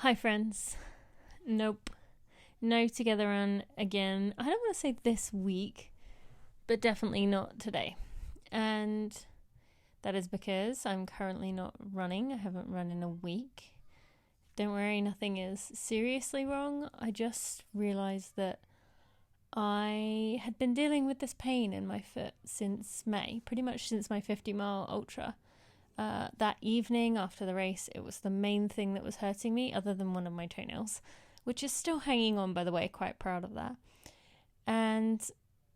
Hi friends. Nope. No Together Run again. I don't want to say this week, but definitely not today. And that is because I'm currently not running. I haven't run in a week. Don't worry, nothing is seriously wrong. I just realised that I had been dealing with this pain in my foot since May, pretty much since my 50-mile ultra. That evening after the race, it was the main thing that was hurting me, other than one of my toenails, which is still hanging on, by the way, quite proud of that. And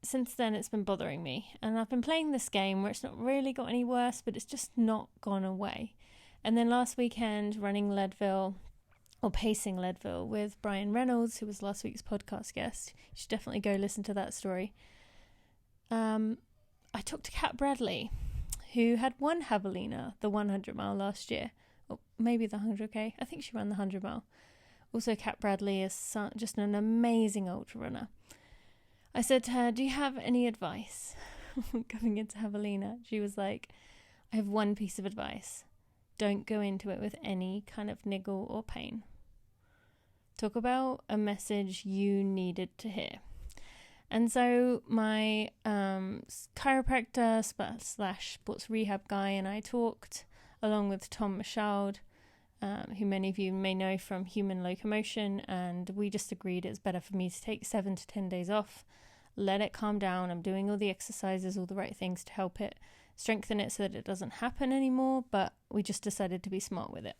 since then, it's been bothering me. And I've been playing this game where it's not really got any worse, but it's just not gone away. And then last weekend, running Leadville, or pacing Leadville, with Brian Reynolds, who was last week's podcast guest. You should definitely go listen to that story. I talked to Kat Bradley, who had won Javelina, the 100-mile last year. Or maybe the 100k. I think she ran the 100-mile. Also, Kat Bradley is just an amazing ultra runner. I said to her, do you have any advice going into Javelina? She was like, I have one piece of advice. Don't go into it with any kind of niggle or pain. Talk about a message you needed to hear. And so my chiropractor / sports rehab guy and I talked, along with Tom Michaud, who many of you may know from Human Locomotion, and we just agreed it's better for me to take 7 to 10 days off, let it calm down. I'm doing all the exercises, all the right things to help it, strengthen it so that it doesn't happen anymore, but we just decided to be smart with it.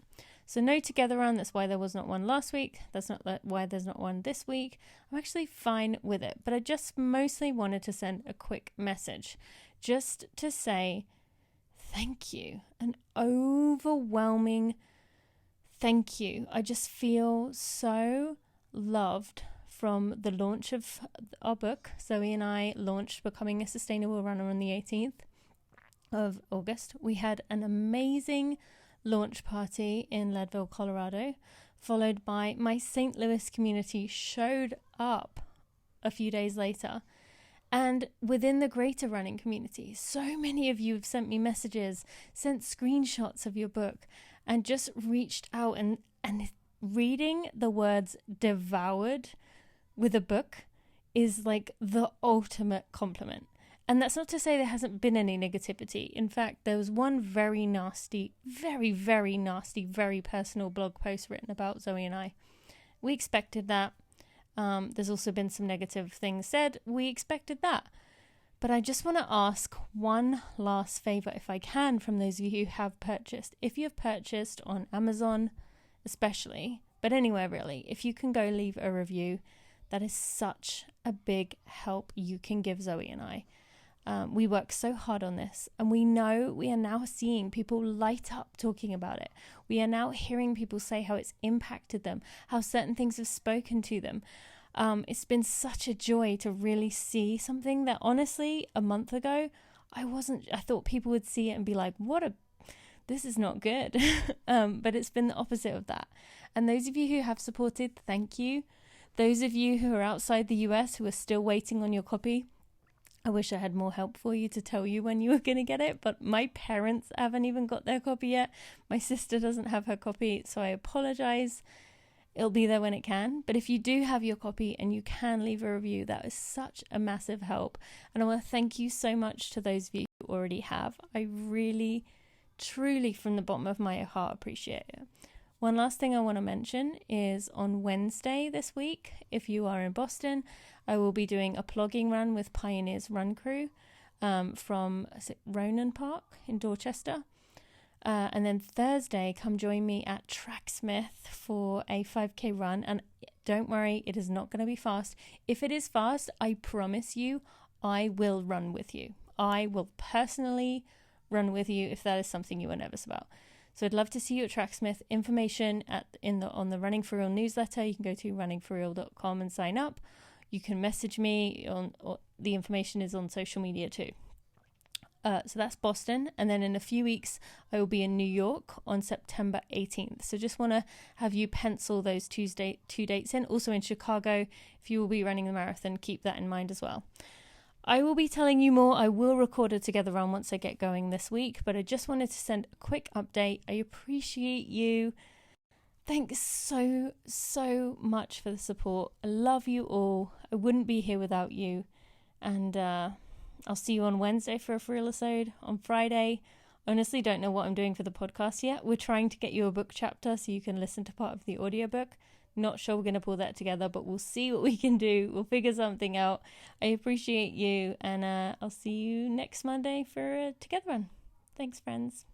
So no Together Run, that's why there was not one last week, that's not why there's not one this week. I'm actually fine with it, but I just mostly wanted to send a quick message, just to say thank you, an overwhelming thank you. I just feel so loved from the launch of our book. Zoe and I launched Becoming a Sustainable Runner on the 18th of August. We had an amazing launch party in Leadville, Colorado, followed by my St. Louis community showed up a few days later. And within the greater running community, so many of you have sent me messages, sent screenshots of your book, and just reached out, and reading the words devoured with a book is like the ultimate compliment. And that's not to say there hasn't been any negativity. In fact, there was one very nasty, very, very nasty, very personal blog post written about Zoe and I. We expected that. There's also been some negative things said. We expected that. But I just want to ask one last favor, if I can, from those of you who have purchased. If you have purchased on Amazon especially, but anywhere really, if you can go leave a review, that is such a big help you can give Zoe and I. We work so hard on this, and we know we are now seeing people light up talking about it. We are now hearing people say how it's impacted them, how certain things have spoken to them. It's been such a joy to really see something that honestly a month ago I thought people would see it and be like, this is not good. But it's been the opposite of that. And those of you who have supported, thank you. Those of you who are outside the US who are still waiting on your copy, I wish I had more help for you to tell you when you were going to get it, but my parents haven't even got their copy yet. My sister doesn't have her copy, so I apologize. It'll be there when it can. But if you do have your copy and you can leave a review, that is such a massive help. And I want to thank you so much to those of you who already have. I really, truly, from the bottom of my heart, appreciate it. One last thing I want to mention is on Wednesday this week, if you are in Boston, I will be doing a plogging run with Pioneers Run Crew from Ronan Park in Dorchester. And then Thursday, come join me at Tracksmith for a 5k run. And don't worry, it is not going to be fast. If it is fast, I promise you, I will run with you. I will personally run with you if that is something you are nervous about. So I'd love to see you at Tracksmith. Information on the Running for Real newsletter. You can go to runningforreal.com and sign up. You can message me or the information is on social media too. So that's Boston. And then in a few weeks, I will be in New York on September 18th. So just want to have you pencil those two dates in. Also in Chicago, if you will be running the marathon, keep that in mind as well. I will be telling you more. I will record a Together Run once I get going this week, but I just wanted to send a quick update. I appreciate you Thanks so much for the support. I love you all. I wouldn't be here without you. And I'll see you on Wednesday for a free episode. On Friday, honestly don't know what I'm doing for the podcast yet. We're trying to get you a book chapter so you can listen to part of the audiobook. Not sure we're going to pull that together, but we'll see what we can do. We'll figure something out. I appreciate you, and I'll see you next Monday for a Together Run. Thanks, friends.